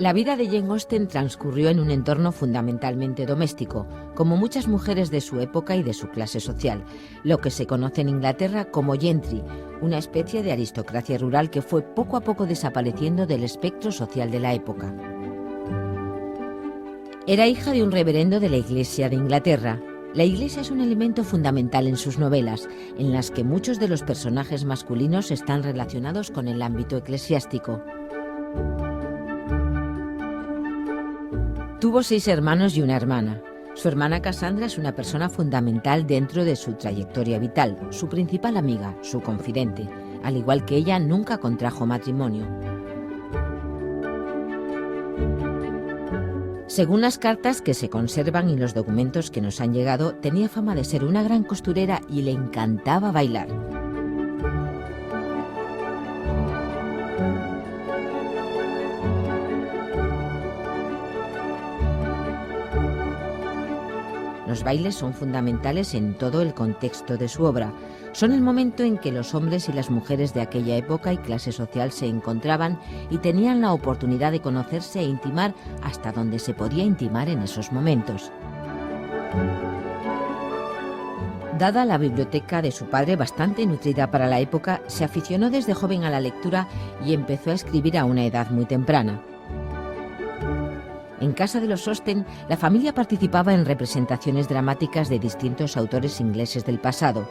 La vida de Jane Austen transcurrió en un entorno fundamentalmente doméstico, como muchas mujeres de su época y de su clase social, lo que se conoce en Inglaterra como gentry, una especie de aristocracia rural que fue poco a poco desapareciendo del espectro social de la época. Era hija de un reverendo de la Iglesia de Inglaterra. La Iglesia es un elemento fundamental en sus novelas, en las que muchos de los personajes masculinos están relacionados con el ámbito eclesiástico. Tuvo 6 hermanos y una hermana. Su hermana Cassandra es una persona fundamental dentro de su trayectoria vital, su principal amiga, su confidente. Al igual que ella, nunca contrajo matrimonio. Según las cartas que se conservan y los documentos que nos han llegado, tenía fama de ser una gran costurera y le encantaba bailar. Los bailes son fundamentales en todo el contexto de su obra. Son el momento en que los hombres y las mujeres de aquella época y clase social se encontraban y tenían la oportunidad de conocerse e intimar hasta donde se podía intimar en esos momentos. Dada la biblioteca de su padre, bastante nutrida para la época, se aficionó desde joven a la lectura y empezó a escribir a una edad muy temprana. En casa de los Austen, la familia participaba en representaciones dramáticas de distintos autores ingleses del pasado.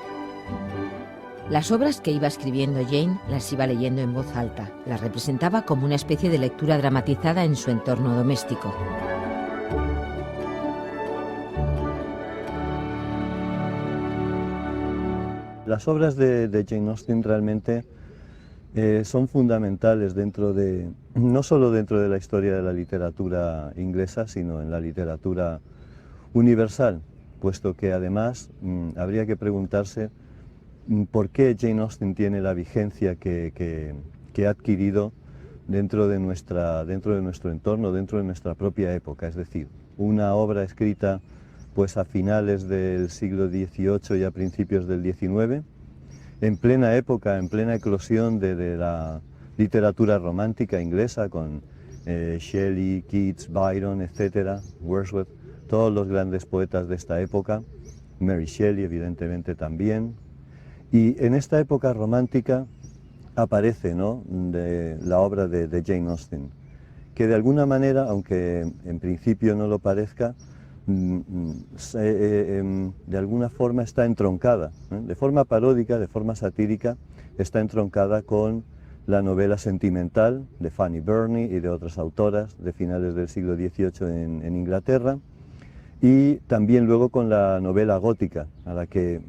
Las obras que iba escribiendo Jane las iba leyendo en voz alta. Las representaba como una especie de lectura dramatizada en su entorno doméstico. Las obras de Jane Austen realmente son fundamentales no solo dentro de la historia de la literatura inglesa, sino en la literatura universal, puesto que además habría que preguntarse por qué Jane Austen tiene la vigencia que ha adquirido dentro de nuestro entorno, dentro de nuestra propia época. Es decir, una obra escrita pues a finales del siglo XVIII y a principios del XIX, en plena época, en plena eclosión de la literatura romántica inglesa, con Shelley, Keats, Byron, etc., Wordsworth, todos los grandes poetas de esta época, Mary Shelley evidentemente también. Y en esta época romántica aparece, ¿no?, la obra de Jane Austen, que de alguna manera, aunque en principio no lo parezca, de alguna forma está entroncada, de forma paródica, de forma satírica, está entroncada con la novela sentimental de Fanny Burney y de otras autoras de finales del siglo XVIII en Inglaterra, y también luego con la novela gótica, a la que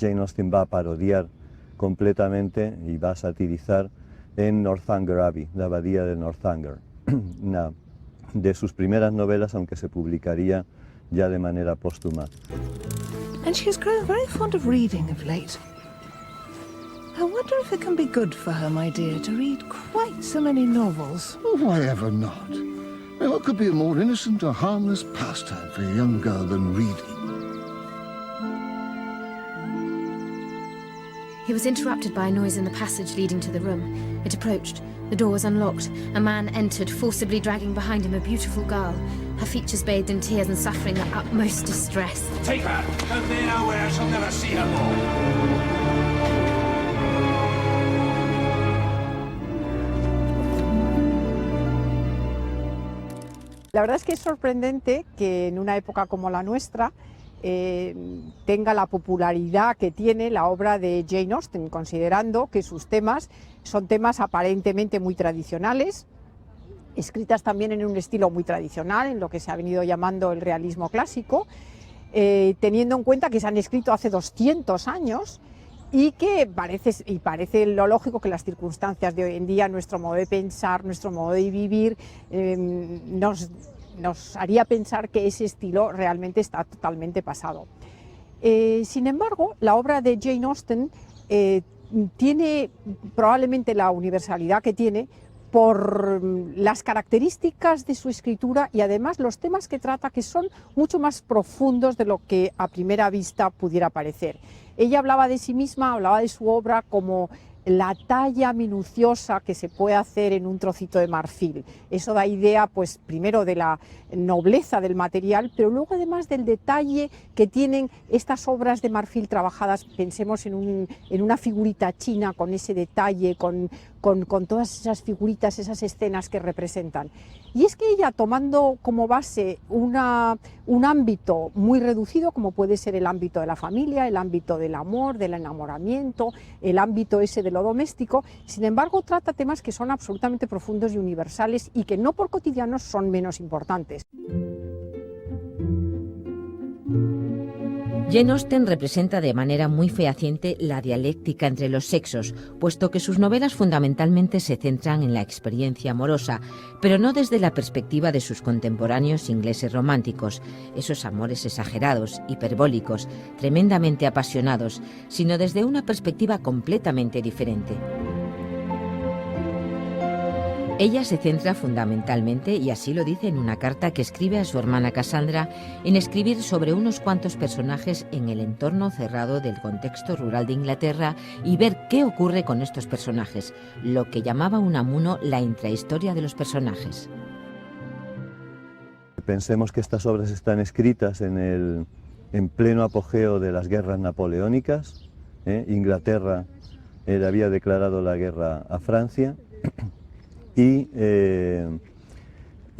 Jane Austen va a parodiar completamente y va a satirizar en Northanger Abbey, la abadía de Northanger, una de sus primeras novelas, aunque se publicaría ya de manera póstuma. And she has grown very fond of reading of late. I wonder if it can be good for her, my dear, to read quite so many novels. Oh, why ever not? What could be a more innocent or harmless pastime for a young girl than reading? He was interrupted by a noise in the passage leading to the room. It approached. The door was unlocked. A man entered, forcibly dragging behind him a beautiful girl, her features bathed in tears and suffering the utmost distress. Take her! Convey her where I shall never see her more! La verdad es que es sorprendente que en una época como la nuestra tenga la popularidad que tiene la obra de Jane Austen, considerando que sus temas son temas aparentemente muy tradicionales, escritas también en un estilo muy tradicional, en lo que se ha venido llamando el realismo clásico, teniendo en cuenta que se han escrito hace 200 años y que parece lo lógico que las circunstancias de hoy en día, nuestro modo de pensar, nuestro modo de vivir, nos haría pensar que ese estilo realmente está totalmente pasado. Sin embargo, la obra de Jane Austen tiene probablemente la universalidad que tiene por las características de su escritura y además los temas que trata, que son mucho más profundos de lo que a primera vista pudiera parecer. Ella hablaba de sí misma, hablaba de su obra como la talla minuciosa que se puede hacer en un trocito de marfil. Eso da idea, pues, primero de la nobleza del material, pero luego además del detalle que tienen estas obras de marfil trabajadas. Pensemos en una figurita china con ese detalle, con todas esas figuritas, esas escenas que representan. Y es que ella, tomando como base un ámbito muy reducido, como puede ser el ámbito de la familia, el ámbito del amor, del enamoramiento, el ámbito ese de lo doméstico, sin embargo trata temas que son absolutamente profundos y universales y que no por cotidianos son menos importantes. Jane Austen representa de manera muy fehaciente la dialéctica entre los sexos, puesto que sus novelas fundamentalmente se centran en la experiencia amorosa, pero no desde la perspectiva de sus contemporáneos ingleses románticos, esos amores exagerados, hiperbólicos, tremendamente apasionados, sino desde una perspectiva completamente diferente. Ella se centra fundamentalmente, y así lo dice en una carta que escribe a su hermana Cassandra, en escribir sobre unos cuantos personajes en el entorno cerrado del contexto rural de Inglaterra y ver qué ocurre con estos personajes, lo que llamaba Unamuno la intrahistoria de los personajes. Pensemos que estas obras están escritas en pleno apogeo de las guerras napoleónicas. Inglaterra había declarado la guerra a Francia. Y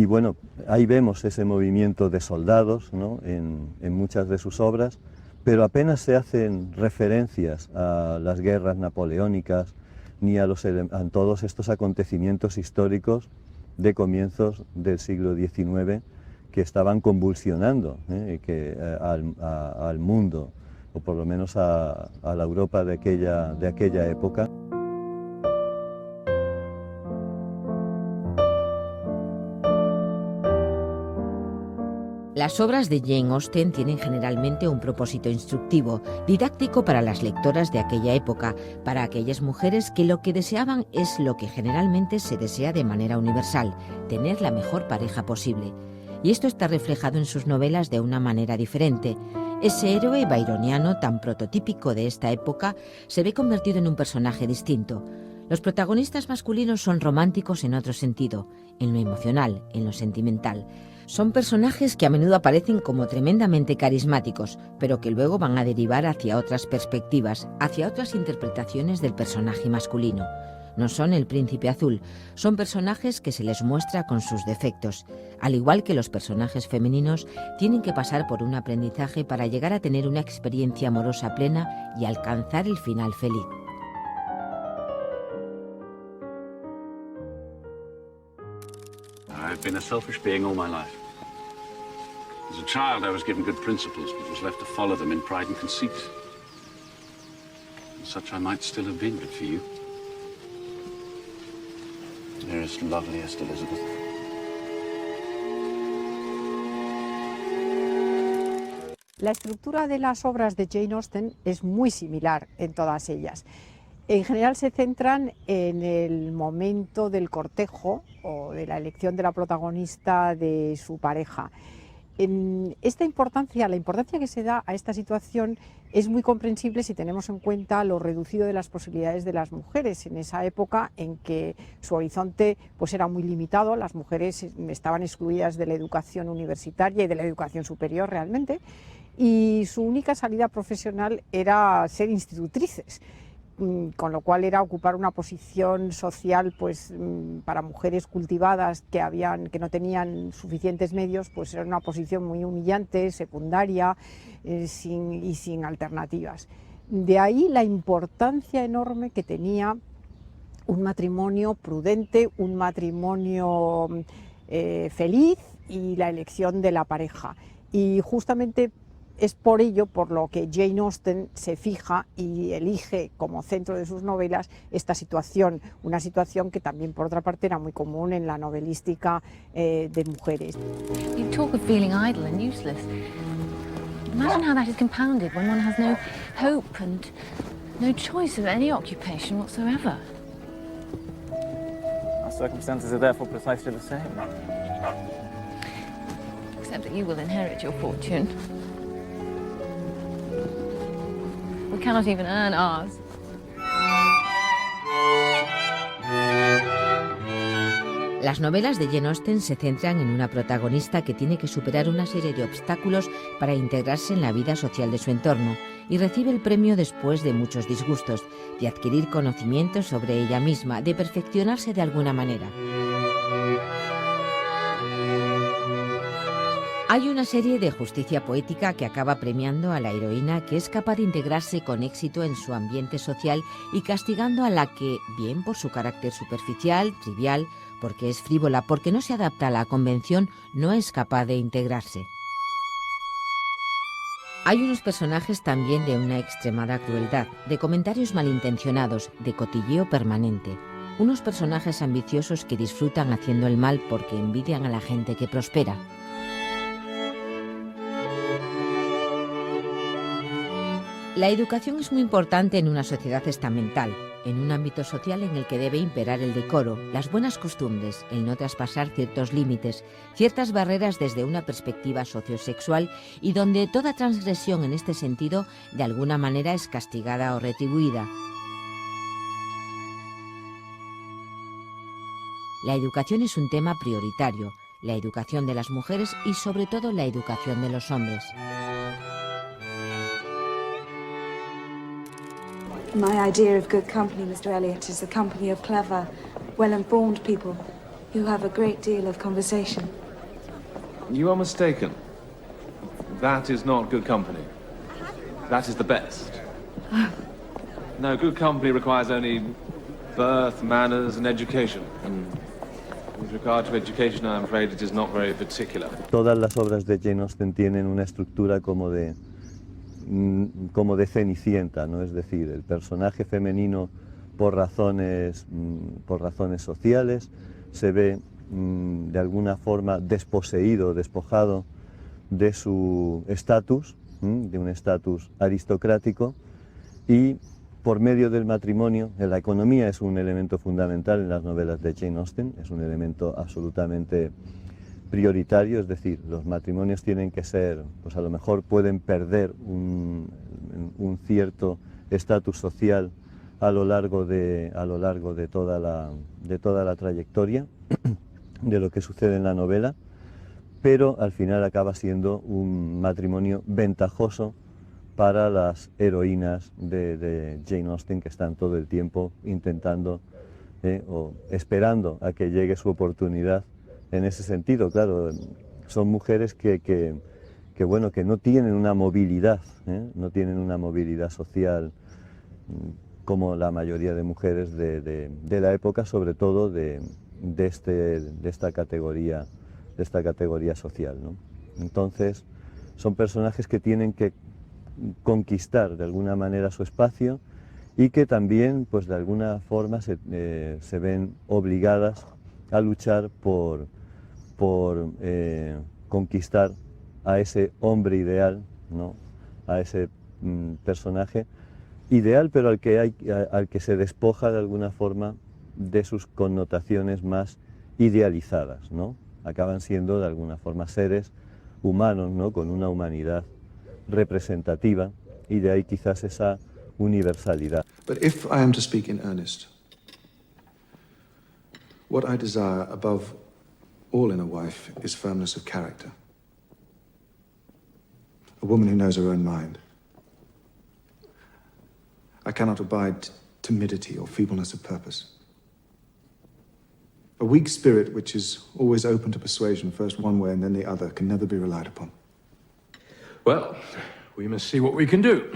bueno, ahí vemos ese movimiento de soldados, ¿no?, en muchas de sus obras, pero apenas se hacen referencias a las guerras napoleónicas ni a todos estos acontecimientos históricos de comienzos del siglo XIX que estaban convulsionando al mundo, o por lo menos a la Europa de aquella época. Las obras de Jane Austen tienen generalmente un propósito instructivo, didáctico para las lectoras de aquella época, para aquellas mujeres que lo que deseaban es lo que generalmente se desea de manera universal, tener la mejor pareja posible. Y esto está reflejado en sus novelas de una manera diferente. Ese héroe byroniano tan prototípico de esta época se ve convertido en un personaje distinto. Los protagonistas masculinos son románticos en otro sentido, en lo emocional, en lo sentimental. Son personajes que a menudo aparecen como tremendamente carismáticos, pero que luego van a derivar hacia otras perspectivas, hacia otras interpretaciones del personaje masculino. No son el príncipe azul, son personajes que se les muestra con sus defectos. Al igual que los personajes femeninos, tienen que pasar por un aprendizaje para llegar a tener una experiencia amorosa plena y alcanzar el final feliz. I've been a selfish being all my life. As a child, I was given good principles, but was left to follow them in pride and conceit. And such I might still have been, but for you. Dearest, loveliest Elizabeth. La estructura de las obras de Jane Austen es muy similar en todas ellas. En general se centran en el momento del cortejo o de la elección de la protagonista de su pareja. La importancia que se da a esta situación es muy comprensible si tenemos en cuenta lo reducido de las posibilidades de las mujeres en esa época en que su horizonte pues era muy limitado. Las mujeres estaban excluidas de la educación universitaria y de la educación superior realmente, y su única salida profesional era ser institutrices, con lo cual era ocupar una posición social pues para mujeres cultivadas que no tenían suficientes medios, pues era una posición muy humillante, secundaria y sin alternativas. De ahí la importancia enorme que tenía un matrimonio prudente, un matrimonio feliz y la elección de la pareja. Y justamente es por ello por lo que Jane Austen se fija y elige como centro de sus novelas esta situación, una situación que también por otra parte era muy común en la novelística de mujeres. You talk of feeling idle and useless. Imagine how that is compounded when one has no hope and no choice of any occupation whatsoever. Our circumstances are therefore precisely the same. Except that you will inherit your fortune. We cannot even earn ours. Las novelas de Jane Austen se centran en una protagonista que tiene que superar una serie de obstáculos para integrarse en la vida social de su entorno y recibe el premio después de muchos disgustos, de adquirir conocimientos sobre ella misma, de perfeccionarse de alguna manera. Hay una serie de justicia poética que acaba premiando a la heroína que es capaz de integrarse con éxito en su ambiente social y castigando a la que, bien por su carácter superficial, trivial, porque es frívola, porque no se adapta a la convención, no es capaz de integrarse. Hay unos personajes también de una extremada crueldad, de comentarios malintencionados, de cotilleo permanente. Unos personajes ambiciosos que disfrutan haciendo el mal porque envidian a la gente que prospera. La educación es muy importante en una sociedad estamental, en un ámbito social en el que debe imperar el decoro, las buenas costumbres, el no traspasar ciertos límites, ciertas barreras desde una perspectiva sociosexual y donde toda transgresión en este sentido de alguna manera es castigada o retribuida. La educación es un tema prioritario, la educación de las mujeres y sobre todo la educación de los hombres. My idea of good company, Mr. Elliot, is the company of clever, well-informed people who have a great deal of conversation. You are mistaken. That is not good company. That is the best. No, good company requires only birth, manners, and education. And with regard to education, I'm afraid it is not very particular. Todas las obras de Jane Austen tienen una estructura como de Cenicienta, ¿no? Es decir, el personaje femenino por razones sociales se ve de alguna forma desposeído, despojado de su estatus, de un estatus aristocrático, y por medio del matrimonio, la economía es un elemento fundamental en las novelas de Jane Austen, es un elemento absolutamente prioritario, es decir, los matrimonios tienen que ser, pues a lo mejor pueden perder un cierto estatus social a lo largo de toda la trayectoria de lo que sucede en la novela, pero al final acaba siendo un matrimonio ventajoso para las heroínas de Jane Austen, que están todo el tiempo intentando o esperando a que llegue su oportunidad. En ese sentido, claro, son mujeres que no tienen una movilidad, no tienen una movilidad social como la mayoría de mujeres de la época, sobre todo de esta categoría social, ¿no? Entonces, son personajes que tienen que conquistar de alguna manera su espacio y que también, pues de alguna forma, se ven obligadas a luchar por conquistar a ese hombre ideal, ¿no? A ese personaje ideal, pero al que se despoja de alguna forma de sus connotaciones más idealizadas, ¿no? Acaban siendo de alguna forma seres humanos, ¿no? Con una humanidad representativa, y de ahí quizás esa universalidad. But if I am to speak in earnest, what I desire above all in a wife is firmness of character. A woman who knows her own mind. I cannot abide timidity or feebleness of purpose. A weak spirit which is always open to persuasion, first one way and then the other, can never be relied upon. Well, we must see what we can do.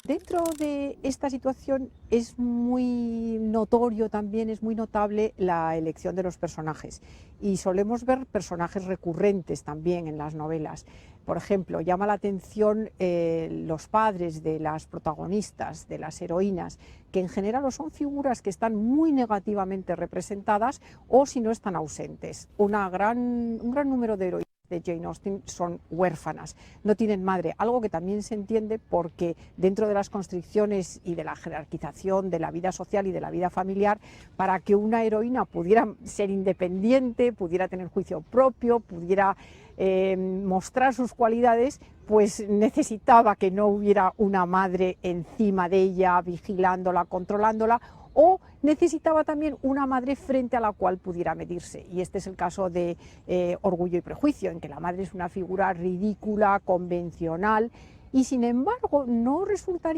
Dentro de esta situación es muy notorio también, es muy notable la elección de los personajes, y solemos ver personajes recurrentes también en las novelas. Por ejemplo, llama la atención los padres de las protagonistas, de las heroínas, que en general o son figuras que están muy negativamente representadas o si no están ausentes. Un gran número de heroínas de Jane Austen son huérfanas, no tienen madre, algo que también se entiende porque dentro de las constricciones y de la jerarquización de la vida social y de la vida familiar, para que una heroína pudiera ser independiente, pudiera tener juicio propio, pudiera mostrar sus cualidades, pues necesitaba que no hubiera una madre encima de ella, vigilándola, controlándola, o necesitaba también una madre frente a la cual pudiera medirse. Y este es el caso de Orgullo y Prejuicio, en que la madre es una figura ridícula, convencional, y sin embargo no resulta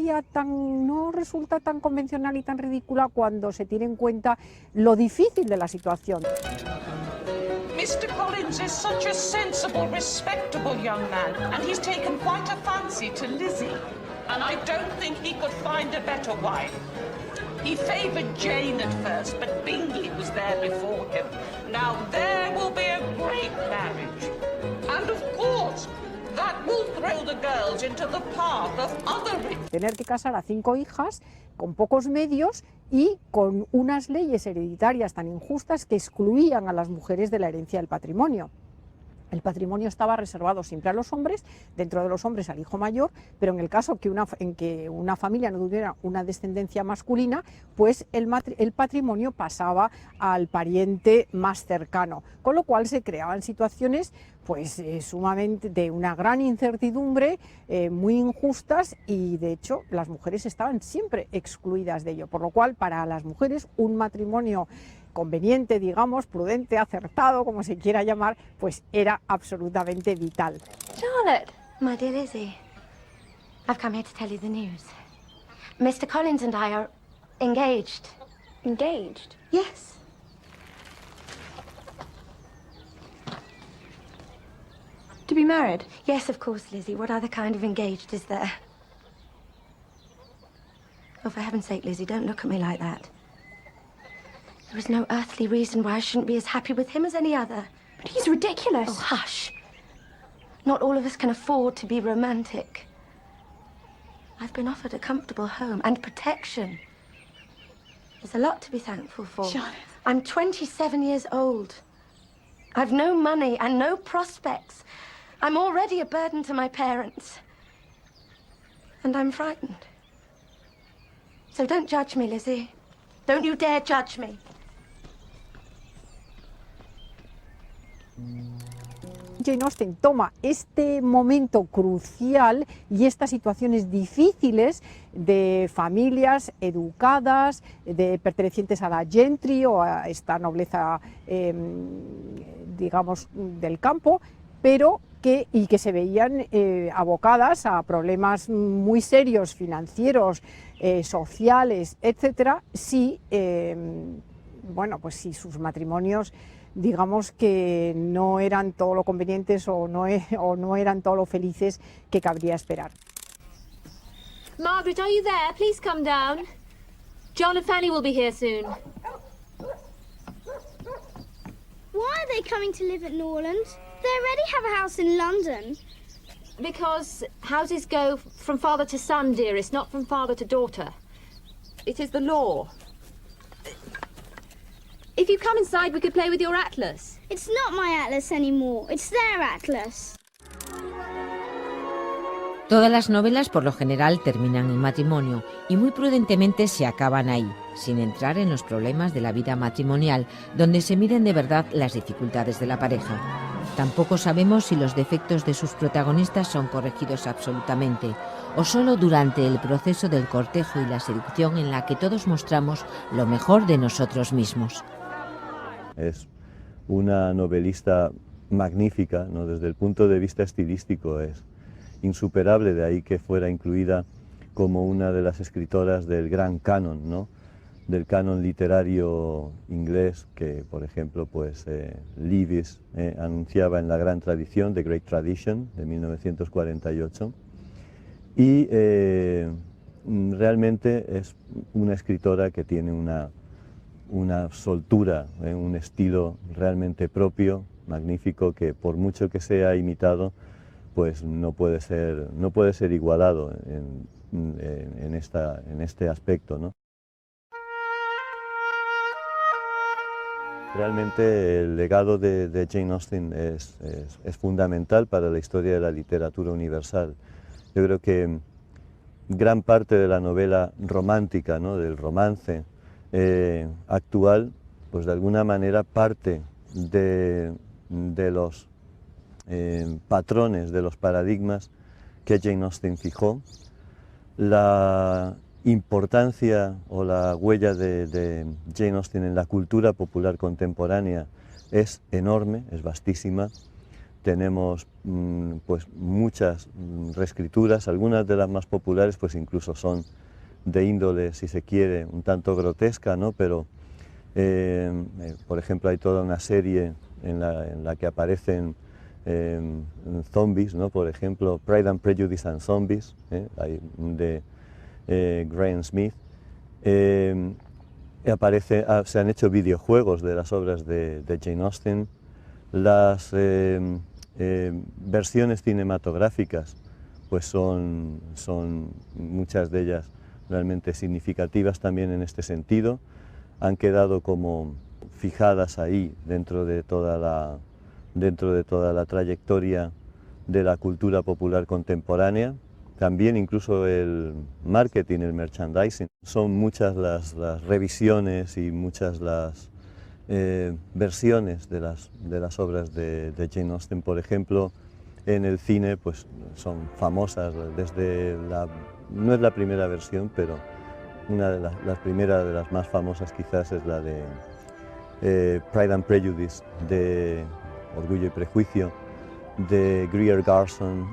tan convencional y tan ridícula cuando se tiene en cuenta lo difícil de la situación. Mr. Collins is such a sensible, respectable young man, and he's taken quite a fancy to Lizzie. And I don't think he could find a better wife. He favoured Jane at first, but Bingley was there before him. Now there will be a great marriage. And of course, that will throw the girls into the path of other rich. Tener que casar a 5 hijas con pocos medios y con unas leyes hereditarias tan injustas que excluían a las mujeres de la herencia del patrimonio. El patrimonio estaba reservado siempre a los hombres, dentro de los hombres al hijo mayor, pero en el caso en que una familia no tuviera una descendencia masculina, pues el patrimonio pasaba al pariente más cercano, con lo cual se creaban situaciones pues sumamente de una gran incertidumbre, muy injustas, y de hecho las mujeres estaban siempre excluidas de ello, por lo cual para las mujeres un matrimonio conveniente, digamos, prudente, acertado, como se quiera llamar, pues era absolutamente vital. Charlotte! My dear Lizzie, I've come here to tell you the news. Mr. Collins and I are engaged. Engaged? Yes. To be married? Yes, of course, Lizzie. What other kind of engaged is there? Oh, for heaven's sake, Lizzie, don't look at me like that. There is no earthly reason why I shouldn't be as happy with him as any other. But he's ridiculous. Oh, hush. Not all of us can afford to be romantic. I've been offered a comfortable home and protection. There's a lot to be thankful for. Charlotte. I'm 27 years old. I've no money and no prospects. I'm already a burden to my parents. And I'm frightened. So don't judge me, Lizzie. Don't you dare judge me. Jane Austen toma este momento crucial y estas situaciones difíciles de familias educadas, de pertenecientes a la gentry o a esta nobleza, digamos, del campo, pero que se veían abocadas a problemas muy serios, financieros, sociales, etcétera, si sus matrimonios, digamos, que no eran todo lo convenientes o no eran todo lo felices que cabría esperar. Margaret, are you there? Please come down. John and Fanny will be here soon. Why are they coming to live at Norland? They already have a house in London. Because houses go from father to son, dearest, not from father to daughter. It is the law. If you come inside, we could play with your atlas. It's not my atlas anymore. It's their atlas. Todas las novelas por lo general terminan en matrimonio y muy prudentemente se acaban ahí, sin entrar en los problemas de la vida matrimonial, donde se miden de verdad las dificultades de la pareja. Tampoco sabemos si los defectos de sus protagonistas son corregidos absolutamente, o solo durante el proceso del cortejo y la seducción en la que todos mostramos lo mejor de nosotros mismos. Es una novelista magnífica, ¿no? Desde el punto de vista estilístico es insuperable, de ahí que fuera incluida como una de las escritoras del gran canon, ¿no? Del canon literario inglés que, por ejemplo, pues Lewis anunciaba en La Gran Tradición, The Great Tradition, de 1948, y realmente es una escritora que tiene una soltura, un estilo realmente propio, magnífico, que por mucho que sea imitado, pues no puede ser igualado en este aspecto, ¿no? Realmente el legado de Jane Austen es fundamental para la historia de la literatura universal. Yo creo que gran parte de la novela romántica, ¿no?, del romance actual, pues de alguna manera parte de los patrones, de los paradigmas que Jane Austen fijó. La importancia o la huella de Jane Austen en la cultura popular contemporánea es enorme, es vastísima. Tenemos pues muchas reescrituras, algunas de las más populares pues incluso son de índole, si se quiere, un tanto grotesca, ¿no? Pero por ejemplo hay toda una serie en la que aparecen zombies, ¿no? Por ejemplo, Pride and Prejudice and Zombies, de Graham Smith. Se han hecho videojuegos de las obras de Jane Austen. Las versiones cinematográficas pues son muchas de ellas realmente significativas también en este sentido. Han quedado como fijadas ahí dentro de toda la trayectoria de la cultura popular contemporánea. También incluso el marketing, el merchandising. Son muchas las revisiones y muchas las versiones de las obras de Jane Austen. Por ejemplo, en el cine pues son famosas no es la primera versión, pero una de las primeras, de las más famosas quizás, es la de Pride and Prejudice, de Orgullo y Prejuicio, de Greer Garson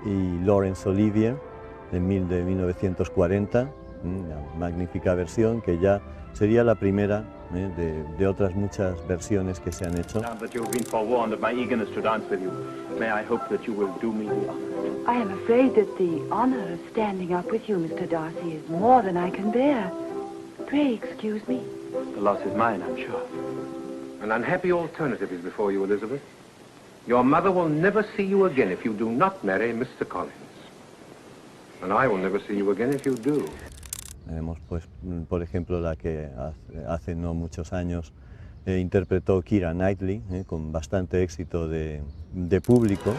y Laurence Olivier, de 1940, una magnífica versión que ya sería la primera de otras muchas versiones que se han hecho. Now that you've been forewarned of my eagerness to dance with you, may I hope that you will do me the honor? I am afraid that the honor of standing up with you, Mr. Darcy, is more than I can bear. Pray excuse me. The loss is mine, I'm sure. An unhappy alternative is before you, Elizabeth. Your mother will never see you again if you do not marry Mr. Collins. And I will never see you again if you do. Tenemos, pues, por ejemplo, la que hace no muchos años interpretó Keira Knightley, con bastante éxito de público.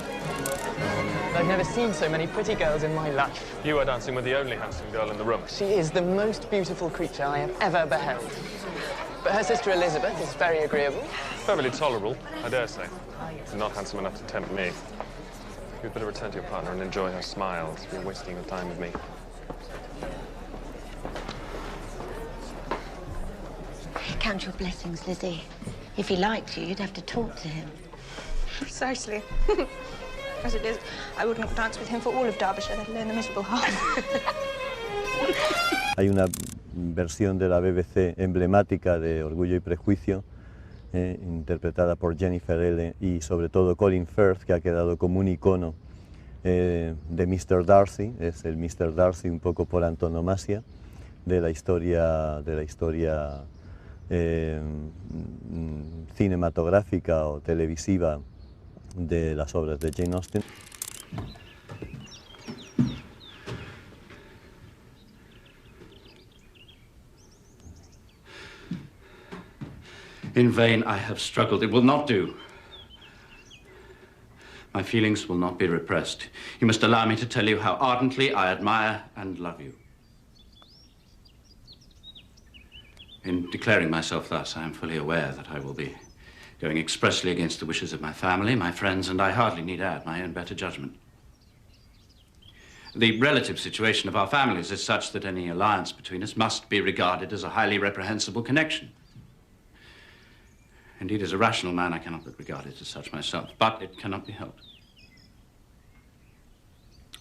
I've never seen so many pretty girls in my life. You are dancing with the only handsome girl in the room. She is the most beautiful creature I have ever beheld. But her sister Elizabeth is very agreeable. Perfectly tolerable, I dare say. Not handsome enough to tempt me. You'd better return to your partner and enjoy her smiles. You're wasting your time with me. Count your blessings, Lizzie. If he liked you, you'd have to talk to him. Precisely. As it is, I wouldn't dance with him for all of Derbyshire, let alone the miserable half. Hay una versión de la BBC emblemática de Orgullo y Prejuicio, interpretada por Jennifer L. y sobre todo Colin Firth, que ha quedado como un icono de Mr. Darcy. Es el Mr. Darcy un poco por antonomasia de la historia cinematográfica o televisiva de las obras de Jane Austen. In vain I have struggled. It will not do. My feelings will not be repressed. You must allow me to tell you how ardently I admire and love you. In declaring myself thus, I am fully aware that I will be going expressly against the wishes of my family, my friends, and I hardly need add my own better judgment. The relative situation of our families is such that any alliance between us must be regarded as a highly reprehensible connection. Indeed, as a rational man, I cannot but regard it as such myself, but it cannot be helped.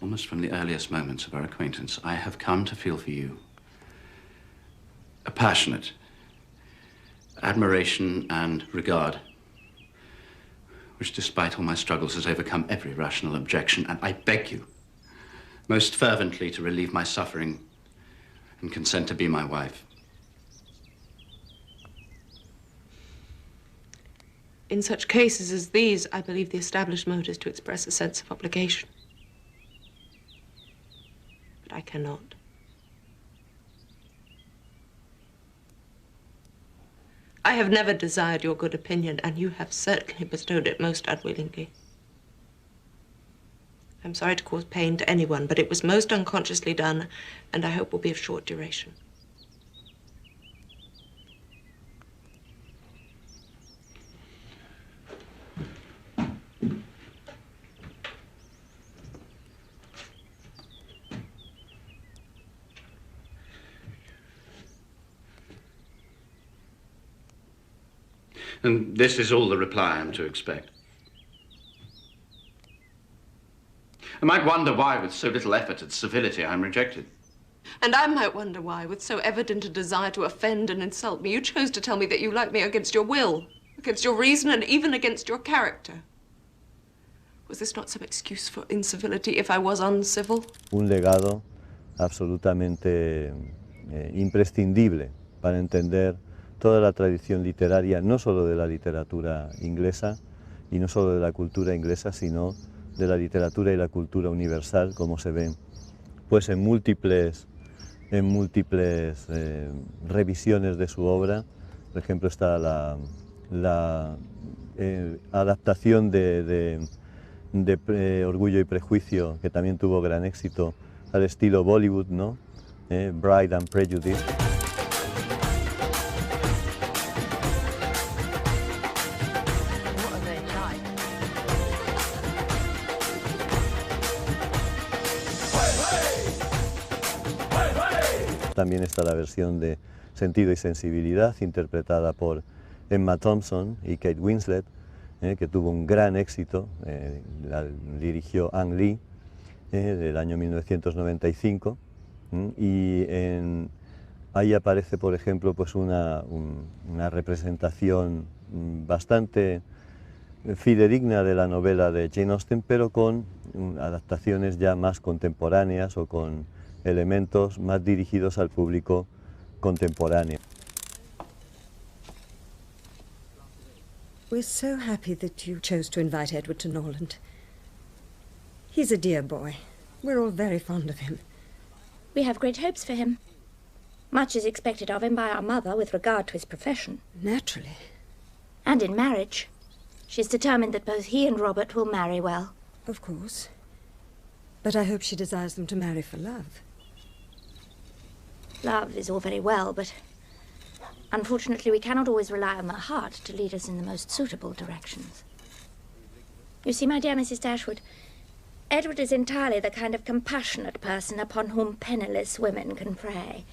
Almost from the earliest moments of our acquaintance, I have come to feel for you a passionate admiration and regard, which, despite all my struggles, has overcome every rational objection, and I beg you most fervently to relieve my suffering and consent to be my wife. In such cases as these, I believe the established mode is to express a sense of obligation. But I cannot. I have never desired your good opinion, and you have certainly bestowed it most unwillingly. I'm sorry to cause pain to anyone, but it was most unconsciously done, and I hope will be of short duration. And this is all the reply I'm to expect. I might wonder why, with so little effort at civility, I'm rejected. And I might wonder why, with so evident a desire to offend and insult me, you chose to tell me that you like me against your will, against your reason, and even against your character. Was this not some excuse for incivility if I was uncivil? Un legado absolutamente imprescindible para entender toda la tradición literaria, no solo de la literatura inglesa y no solo de la cultura inglesa, sino de la literatura y la cultura universal, como se ven pues en múltiples revisiones de su obra. Por ejemplo, está la adaptación de Orgullo y Prejuicio, que también tuvo gran éxito, al estilo Bollywood, ¿no? Pride and Prejudice. También está la versión de Sentido y Sensibilidad, interpretada por Emma Thompson y Kate Winslet, que tuvo un gran éxito. La dirigió Ang Lee, del año 1995, y ahí aparece, por ejemplo, pues una representación bastante fidedigna de la novela de Jane Austen, pero con adaptaciones ya más contemporáneas o con elementos más dirigidos al público contemporáneo. We're so happy that you chose to invite Edward to Norland. He's a dear boy. We're all very fond of him. We have great hopes for him. Much is expected of him by our mother with regard to his profession. Naturally. And in marriage. She's determined that both he and Robert will marry well. Of course. But I hope she desires them to marry for love. Love is all very well, but unfortunately we cannot always rely on the heart to lead us in the most suitable directions. You see, my dear Mrs. Dashwood, Edward is entirely the kind of compassionate person upon whom penniless women can prey.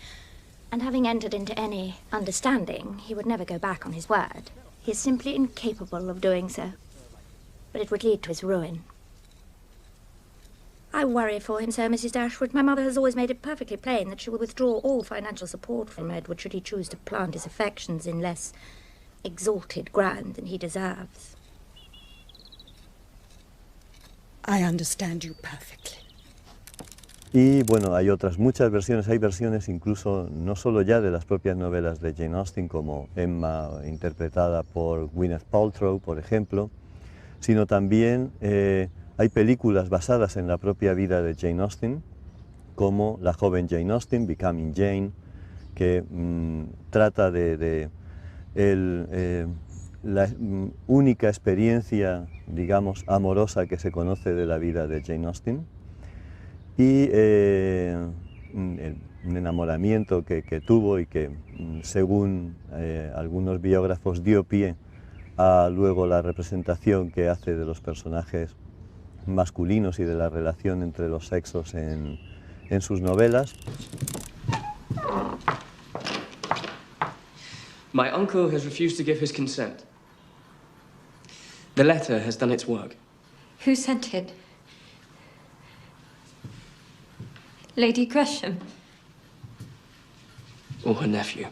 And having entered into any understanding, he would never go back on his word. He is simply incapable of doing so. But it would lead to his ruin. I worry for him so, Mrs. Dashwood. My mother has always made it perfectly plain that she will withdraw all financial support from Edward should he choose to plant his affections in less exalted ground than he deserves. I understand you perfectly. Y bueno, hay otras muchas versiones, hay versiones incluso no solo ya de las propias novelas de Jane Austen, como Emma, interpretada por Gwyneth Paltrow, por ejemplo, sino también hay películas basadas en la propia vida de Jane Austen, como La joven Jane Austen, Becoming Jane, que trata de la única experiencia, digamos, amorosa que se conoce de la vida de Jane Austen, y un enamoramiento que tuvo y que, según algunos biógrafos, dio pie a luego la representación que hace de los personajes masculinos y de la relación entre los sexos en sus novelas. My uncle has refused to give his consent. The letter has done its work. Who sent it? Lady Gresham? Or her nephew.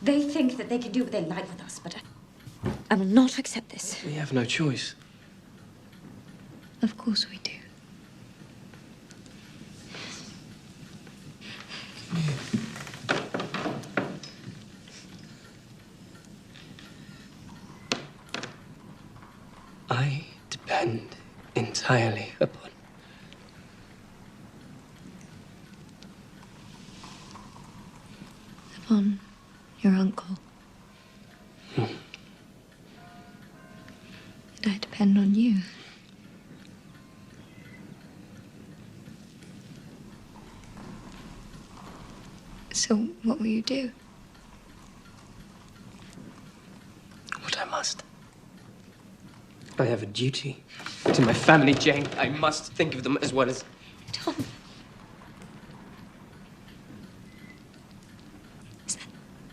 They think that they can do what they like with us, but I will not accept this. We have no choice. Of course we do. I depend entirely upon... Upon your uncle. And I depend on you. So what will you do? What I must. I have a duty to my family, Jane. I must think of them as well as... Tom.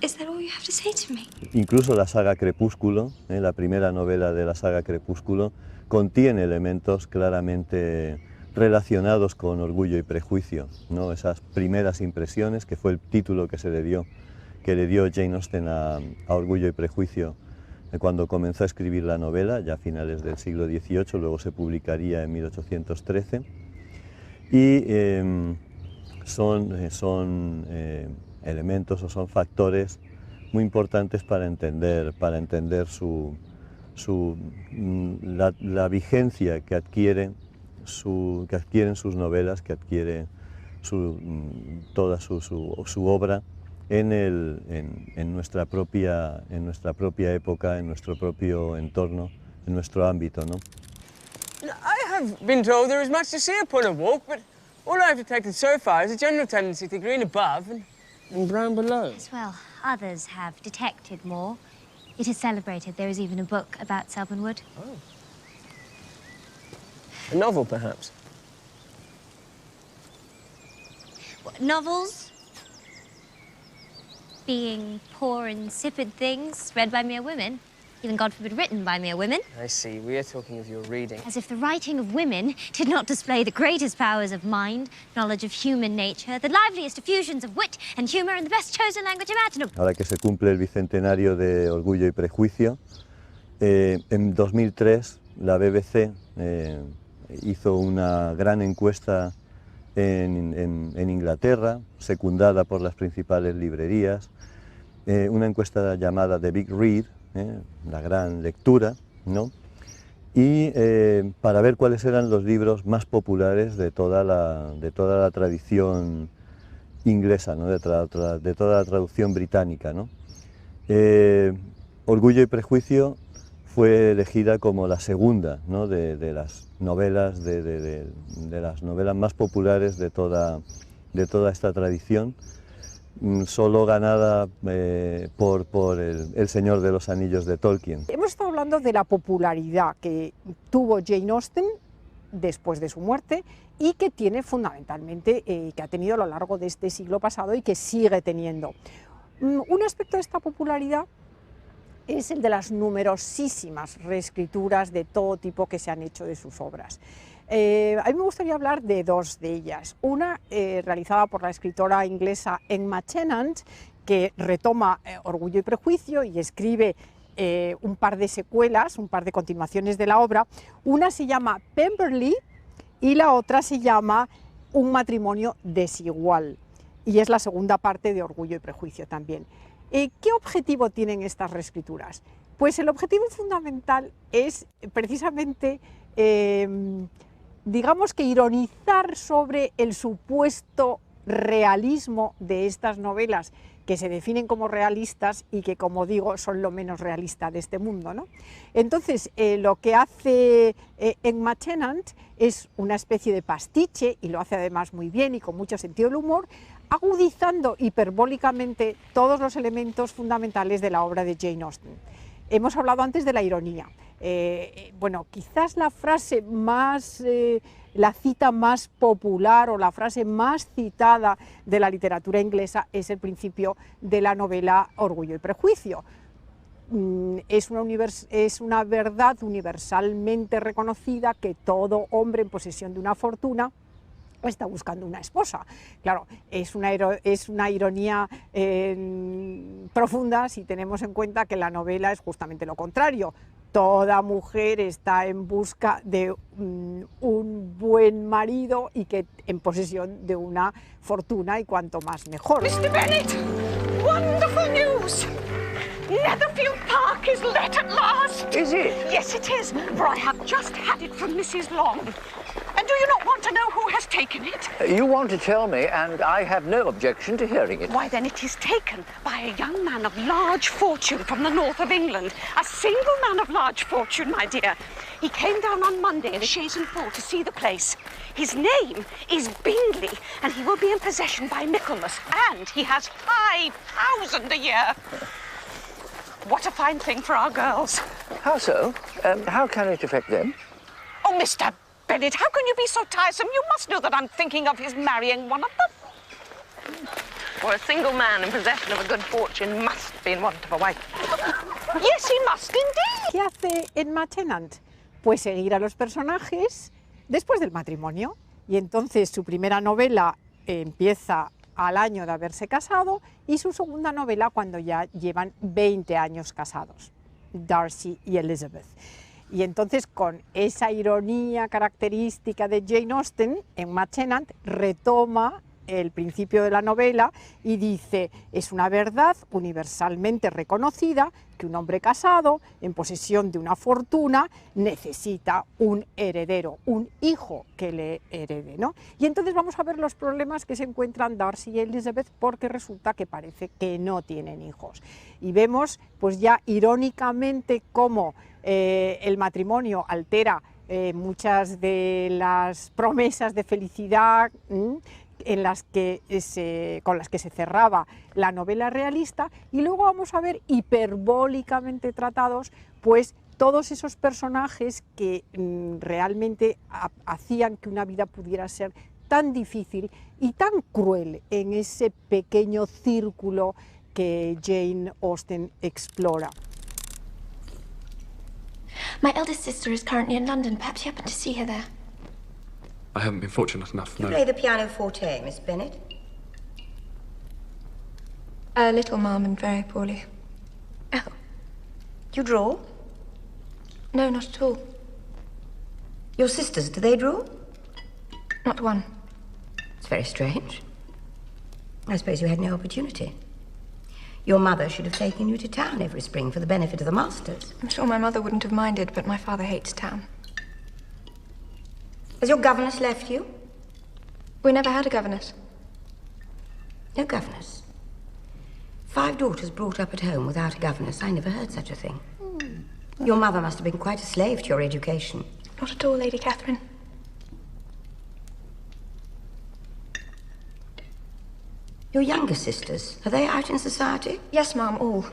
Is that all you have to say to me? Incluso la saga Crepúsculo, la primera novela de la saga Crepúsculo, contiene elementos claramente relacionados con Orgullo y Prejuicio, ¿no? Esas primeras impresiones, que fue el título que le dio Jane Austen a Orgullo y Prejuicio cuando comenzó a escribir la novela, ya a finales del siglo XVIII, luego se publicaría en 1813, y son elementos o son factores muy importantes para entender la vigencia que adquieren sus novelas, que adquiere toda su obra en nuestra propia época, en nuestro propio entorno, en nuestro ámbito, ¿no? I have been told there is much to see upon a walk, but all I have detected so far is a general tendency to green above and brown below. As well, others have detected more. It is celebrated. There is even a book about Selborne. Oh. A novel, perhaps? What, novels? Being poor, insipid things read by mere women. Even, God forbid, written by mere women. I see. We are talking of your reading. As if the writing of women did not display the greatest powers of mind, knowledge of human nature, the liveliest effusions of wit and humour, and the best chosen language imaginable. Ahora que se cumple el bicentenario de Orgullo y Prejuicio, en 2003 la BBC hizo una gran encuesta en Inglaterra, secundada por las principales librerías, una encuesta llamada The Big Read, la gran lectura, ¿no? Y para ver cuáles eran los libros más populares de toda la tradición inglesa, ¿no? de toda la traducción británica, ¿no? Orgullo y Prejuicio fue elegida como la segunda, ¿no? de las novelas más populares de toda esta tradición, solo ganada por El Señor de los Anillos de Tolkien. Hemos estado hablando de la popularidad que tuvo Jane Austen después de su muerte y que tiene fundamentalmente, que ha tenido a lo largo de este siglo pasado y que sigue teniendo. Un aspecto de esta popularidad es el de las numerosísimas reescrituras de todo tipo que se han hecho de sus obras. A mí me gustaría hablar de dos de ellas. Una realizada por la escritora inglesa Emma Tennant, que retoma Orgullo y Prejuicio y escribe un par de secuelas, un par de continuaciones de la obra. Una se llama Pemberley y la otra se llama Un matrimonio desigual, y es la segunda parte de Orgullo y Prejuicio también. ¿Qué objetivo tienen estas reescrituras? Pues el objetivo fundamental es precisamente, digamos que ironizar sobre el supuesto realismo de estas novelas, que se definen como realistas y que, como digo, son lo menos realista de este mundo, ¿no? Entonces, lo que hace Emma Tennant es una especie de pastiche, y lo hace además muy bien y con mucho sentido del humor, agudizando hiperbólicamente todos los elementos fundamentales de la obra de Jane Austen. Hemos hablado antes de la ironía. Bueno, quizás la frase más, la cita más popular o la frase más citada de la literatura inglesa es el principio de la novela Orgullo y Prejuicio. Es una verdad universalmente reconocida que todo hombre en posesión de una fortuna está buscando una esposa. Claro, es una ironía profunda si tenemos en cuenta que la novela es justamente lo contrario. Toda mujer está en busca de un buen marido y que en posesión de una fortuna, y cuanto más mejor. Mr. Bennet, wonderful news! Netherfield Park is let at last. Is it? Yes, it is, for I have just had it from Mrs. Long. And do you not want to know who has taken it? You want to tell me, and I have no objection to hearing it. Why, then it is taken by a young man of large fortune from the north of England. A single man of large fortune, my dear. He came down on Monday in a chaise and four to see the place. His name is Bingley, and he will be in possession by Michaelmas. And he has 5,000 a year. What a fine thing for our girls. How so? How can it affect them? Oh, Mr. Bennett, how can you be so tiresome? You must know that I'm thinking of his marrying one of them. For a single man in possession of a good fortune must be in want of a wife. Yes, he must indeed. ¿Qué hace Emma Tennant? Pues seguir a los personajes después del matrimonio. Y entonces su primera novela empieza al año de haberse casado y su segunda novela cuando ya llevan 20 años casados, Darcy y Elizabeth. Y entonces con esa ironía característica de Jane Austen, Emma Tennant retoma el principio de la novela y dice: es una verdad universalmente reconocida que un hombre casado, en posesión de una fortuna, necesita un heredero, un hijo que le herede, ¿no? Y entonces vamos a ver los problemas que se encuentran Darcy y Elizabeth, porque resulta que parece que no tienen hijos. Y vemos pues ya irónicamente cómo el matrimonio altera muchas de las promesas de felicidad con las que se cerraba la novela realista, y luego vamos a ver hiperbólicamente tratados pues todos esos personajes que realmente hacían que una vida pudiera ser tan difícil y tan cruel en ese pequeño círculo que Jane Austen explora. My eldest sister is currently in London. Perhaps you happen to see her there. I haven't been fortunate enough, You no. play the pianoforte, Miss Bennett? A little, Mum, and very poorly. Oh. You draw? No, not at all. Your sisters, do they draw? Not one. It's very strange. I suppose you had no opportunity. Your mother should have taken you to town every spring for the benefit of the masters. I'm sure my mother wouldn't have minded, but my father hates town. Has your governess left you? We never had a governess. No governess? 5 daughters brought up at home without a governess. I never heard such a thing. Your mother must have been quite a slave to your education. Not at all, Lady Catherine. Your younger sisters, are they out in society? Yes, Ma'am, all.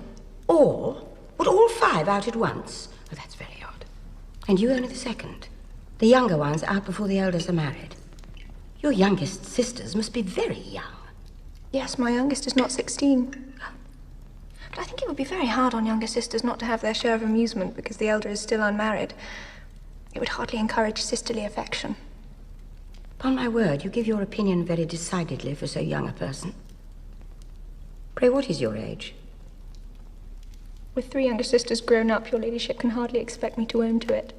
All? Would all 5 out at once? Oh, that's very odd. And you only the second? The younger ones out before the elders are married? Your youngest sisters must be very young. Yes, my youngest is not 16. But I think it would be very hard on younger sisters not to have their share of amusement because the elder is still unmarried. It would hardly encourage sisterly affection. Upon my word, you give your opinion very decidedly for so young a person. Pray, what is your age? With 3 younger sisters grown up, your ladyship can hardly expect me to own to it.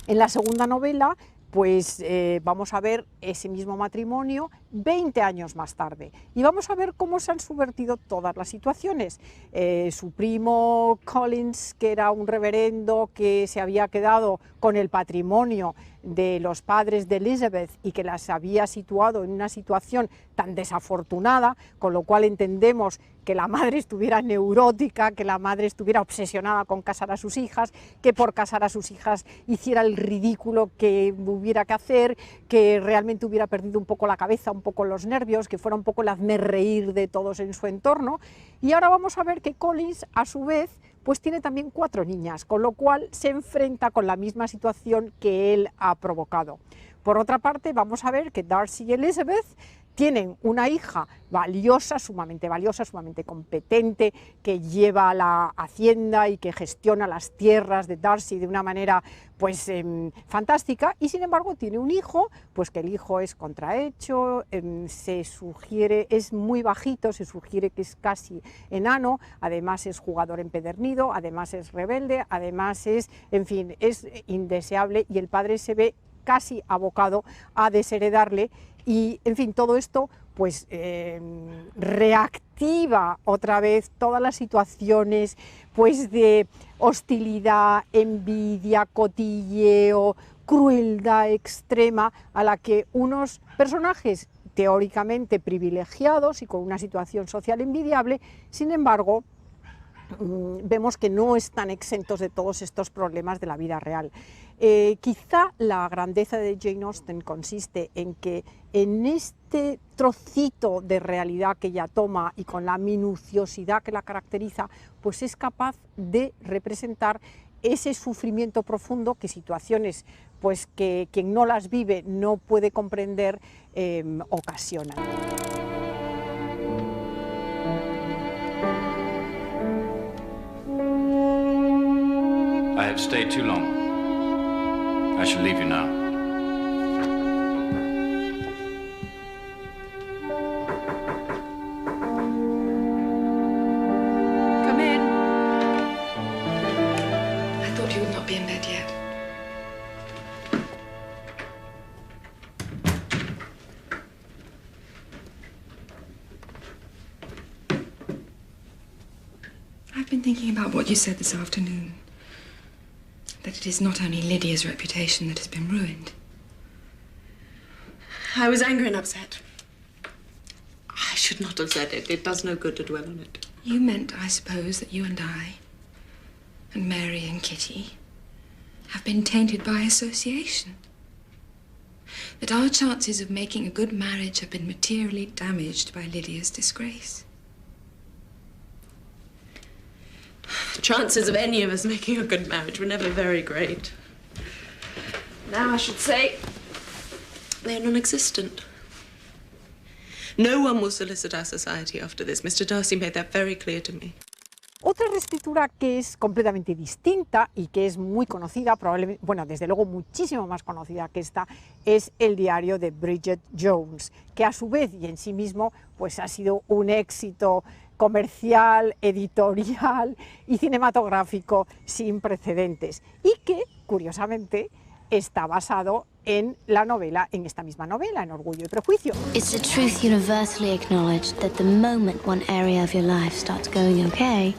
En la segunda novela, pues vamos a ver ese mismo matrimonio 20 años más tarde y vamos a ver cómo se han subvertido todas las situaciones. Su primo Collins, que era un reverendo que se había quedado con el patrimonio de los padres de Elizabeth y que las había situado en una situación tan desafortunada, con lo cual entendemos que la madre estuviera neurótica, que la madre estuviera obsesionada con casar a sus hijas, que por casar a sus hijas hiciera el ridículo que hubiera que hacer, que realmente hubiera perdido un poco la cabeza, un poco los nervios, que fuera un poco el hazmerreír de todos en su entorno. Y ahora vamos a ver que Collins, a su vez, pues tiene también 4 niñas, con lo cual se enfrenta con la misma situación que él ha provocado. Por otra parte, vamos a ver que Darcy y Elizabeth tienen una hija valiosa, sumamente competente, que lleva la hacienda y que gestiona las tierras de Darcy de una manera pues fantástica, y sin embargo tiene un hijo, pues que el hijo es contrahecho, se sugiere, es muy bajito, se sugiere que es casi enano, además es jugador empedernido, además es rebelde, además es, en fin, es indeseable, y el padre se ve casi abocado a desheredarle. Y, en fin, todo esto pues reactiva otra vez todas las situaciones pues de hostilidad, envidia, cotilleo, crueldad extrema a la que unos personajes teóricamente privilegiados y con una situación social envidiable, sin embargo, vemos que no están exentos de todos estos problemas de la vida real. Quizá la grandeza de Jane Austen consiste en que en este trocito de realidad que ella toma y con la minuciosidad que la caracteriza, pues es capaz de representar ese sufrimiento profundo que situaciones pues que quien no las vive no puede comprender ocasionan. I have stayed too long. I shall leave you now. Come in. I thought you would not be in bed yet. I've been thinking about what you said this afternoon. That it is not only Lydia's reputation that has been ruined. I was angry and upset. I should not have said it. It does no good to dwell on it. You meant, I suppose, that you and I, and Mary and Kitty, have been tainted by association. That our chances of making a good marriage have been materially damaged by Lydia's disgrace. The chances of any of us making a good marriage were never very great. Now I should say they're non-existent. No one will solicit our society after this. Mr. Darcy made that very clear to me. Otra reescritura que es completamente distinta y que es muy conocida, probablemente, bueno, desde luego muchísimo más conocida que esta, es el diario de Bridget Jones, que a su vez y en sí mismo pues ha sido un éxito comercial, editorial y cinematográfico sin precedentes y que, curiosamente, está basado en la novela, en esta misma novela, en Orgullo y Prejuicio. It's a truth universally acknowledged that the moment one area of your life starts going okay,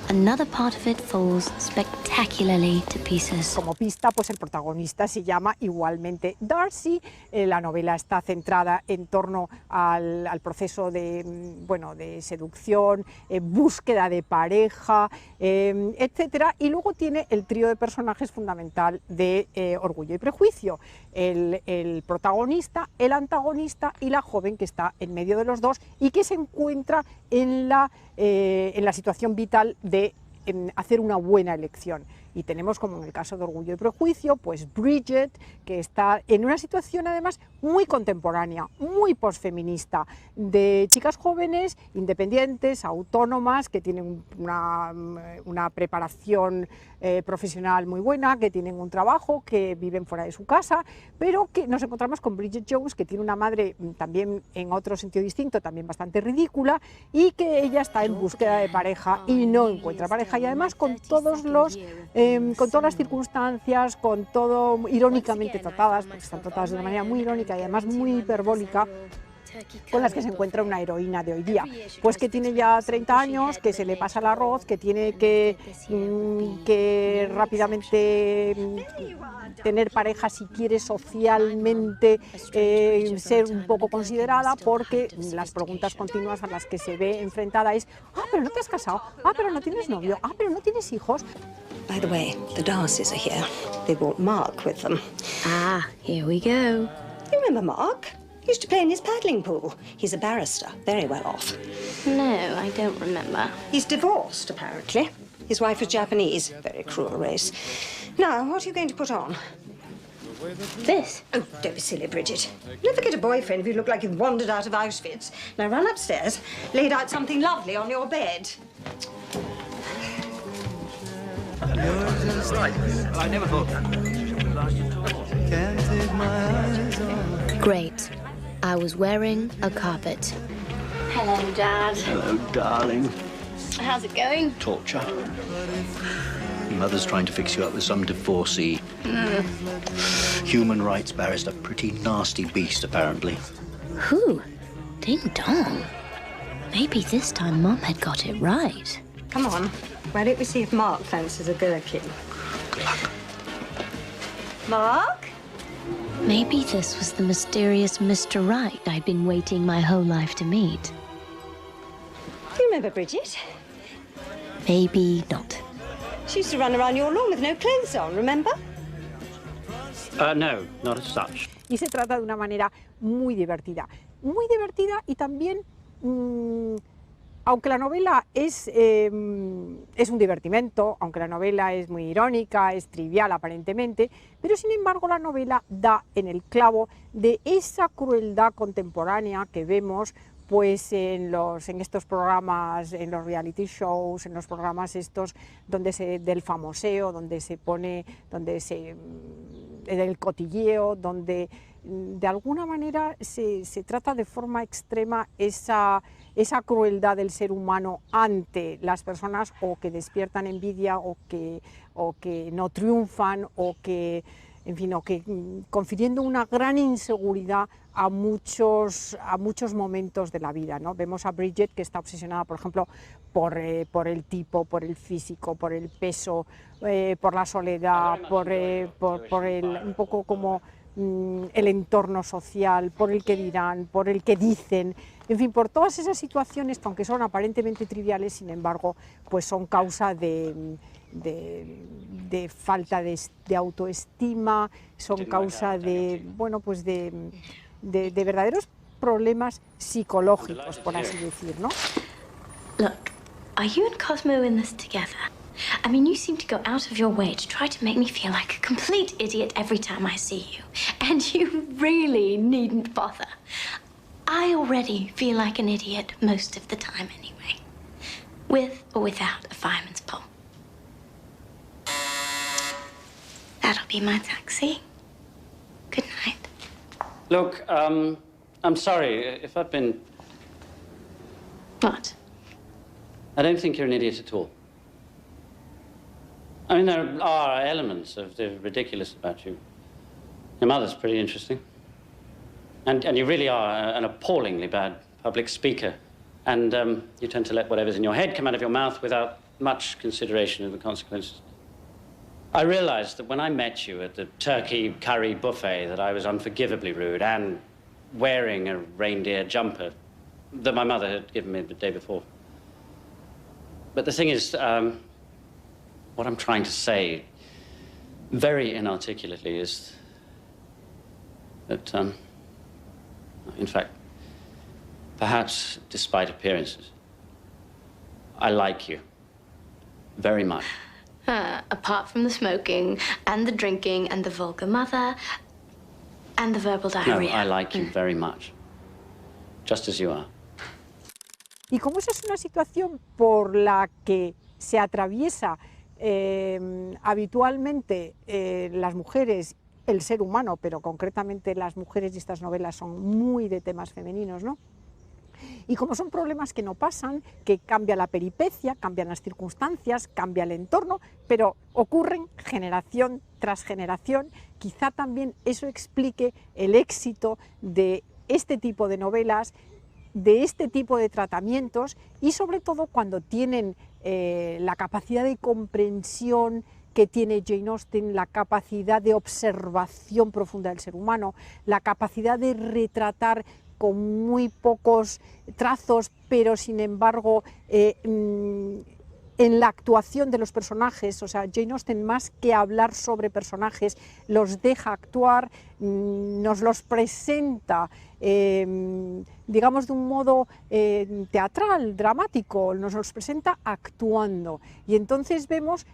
another part of it falls spectacularly to pieces. Como pista, pues el protagonista se llama igualmente Darcy. La novela está centrada en torno al proceso de, bueno, de seducción, búsqueda de pareja, etcétera. Y luego tiene el trío de personajes fundamental de Orgullo y Prejuicio. El protagonista, el antagonista y la joven que está en medio de los dos y que se encuentra en la situación vital de hacer una buena elección. Y tenemos, como en el caso de Orgullo y Prejuicio, pues Bridget, que está en una situación además muy contemporánea, muy posfeminista, de chicas jóvenes, independientes, autónomas, que tienen una preparación profesional muy buena, que tienen un trabajo, que viven fuera de su casa, pero que nos encontramos con Bridget Jones, que tiene una madre también en otro sentido distinto, también bastante ridícula, y que ella está en búsqueda de pareja y no encuentra pareja, y además con todas las circunstancias, con todo irónicamente tratadas, porque están tratadas de una manera muy irónica y además muy hiperbólica, con las que se encuentra una heroína de hoy día, pues que tiene ya 30 años, que se le pasa el arroz, que tiene que rápidamente tener pareja si quiere socialmente ser un poco considerada, porque las preguntas continuas a las que se ve enfrentada es: ah, pero no te has casado, ah, pero no tienes novio, ah, pero no tienes hijos. By the way, the Darcys are here. They brought Mark with them. Ah, here we go. You remember Mark? He used to play in his paddling pool. He's a barrister, very well off. No, I don't remember. He's divorced, apparently. His wife was Japanese, very cruel race. Now, what are you going to put on? This? Oh, don't be silly, Bridget. Never get a boyfriend if you look like you've wandered out of Auschwitz. Now run upstairs, laid out something lovely on your bed. I never thought that. Great. I was wearing a carpet. Hello, Dad. Hello, darling. How's it going? Torture. Your mother's trying to fix you up with some divorcee. Human rights barrister, pretty nasty beast, apparently. Who? Ding dong. Maybe this time Mum had got it right. Come on, why don't we see if Mark fancies a gherkin? Mark? Maybe this was the mysterious Mr. Right I'd been waiting my whole life to meet. Do you remember Bridget? Maybe not. She used to run around your lawn with no clothes on, remember? No, not as such. Y se trata de una manera muy divertida y también, aunque la novela es un divertimento, aunque la novela es muy irónica, es trivial aparentemente, pero sin embargo la novela da en el clavo de esa crueldad contemporánea que vemos pues en estos programas, en los reality shows, en los programas estos del famoseo, del cotilleo, donde de alguna manera se trata de forma extrema esa crueldad del ser humano ante las personas o que despiertan envidia o que no triunfan o que confiriendo una gran inseguridad a muchos momentos de la vida, ¿no? Vemos a Bridget, que está obsesionada, por ejemplo, por el tipo, por el físico, por el peso, por la soledad, por un poco como el entorno social, por el que dirán, por el que dicen, en fin, por todas esas situaciones que aunque son aparentemente triviales, sin embargo, pues son causa de falta de autoestima, son causa de verdaderos problemas psicológicos, por así decir, ¿no? Look, are you and Cosmo in this together? I mean, you seem to go out of your way to try to make me feel like a complete idiot every time I see you. And you really needn't bother. I already feel like an idiot most of the time anyway. With or without a fireman's pole. That'll be my taxi. Good night. Look, I'm sorry if I've been... What? I don't think you're an idiot at all. I mean, there are elements of the ridiculous about you. Your mother's pretty interesting. And you really are an appallingly bad public speaker. And you tend to let whatever's in your head come out of your mouth without much consideration of the consequences. I realized that when I met you at the turkey curry buffet that I was unforgivably rude and wearing a reindeer jumper that my mother had given me the day before. But the thing is, what I'm trying to say very inarticulately is that, in fact, perhaps despite appearances, I like you very much. Apart from the smoking and the drinking and the vulgar mother and the verbal diarrhea. No, I like you very much, just as you are. Y como esa es una situación por la que se atraviesa habitualmente las mujeres, el ser humano, pero concretamente las mujeres de estas novelas son muy de temas femeninos, ¿no? Y como son problemas que no pasan, que cambia la peripecia, cambian las circunstancias, cambia el entorno, pero ocurren generación tras generación, quizá también eso explique el éxito de este tipo de novelas, de este tipo de tratamientos y sobre todo cuando tienen la capacidad de comprensión que tiene Jane Austen, la capacidad de observación profunda del ser humano, la capacidad de retratar con muy pocos trazos, pero sin embargo en la actuación de los personajes. O sea, Jane Austen, más que hablar sobre personajes, los deja actuar, nos los presenta, digamos, de un modo teatral, dramático, nos los presenta actuando. Y entonces vemos,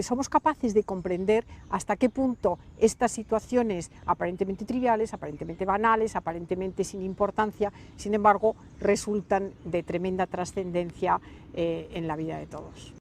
somos capaces de comprender hasta qué punto estas situaciones aparentemente triviales, aparentemente banales, aparentemente sin importancia, sin embargo, resultan de tremenda trascendencia en la vida de todos.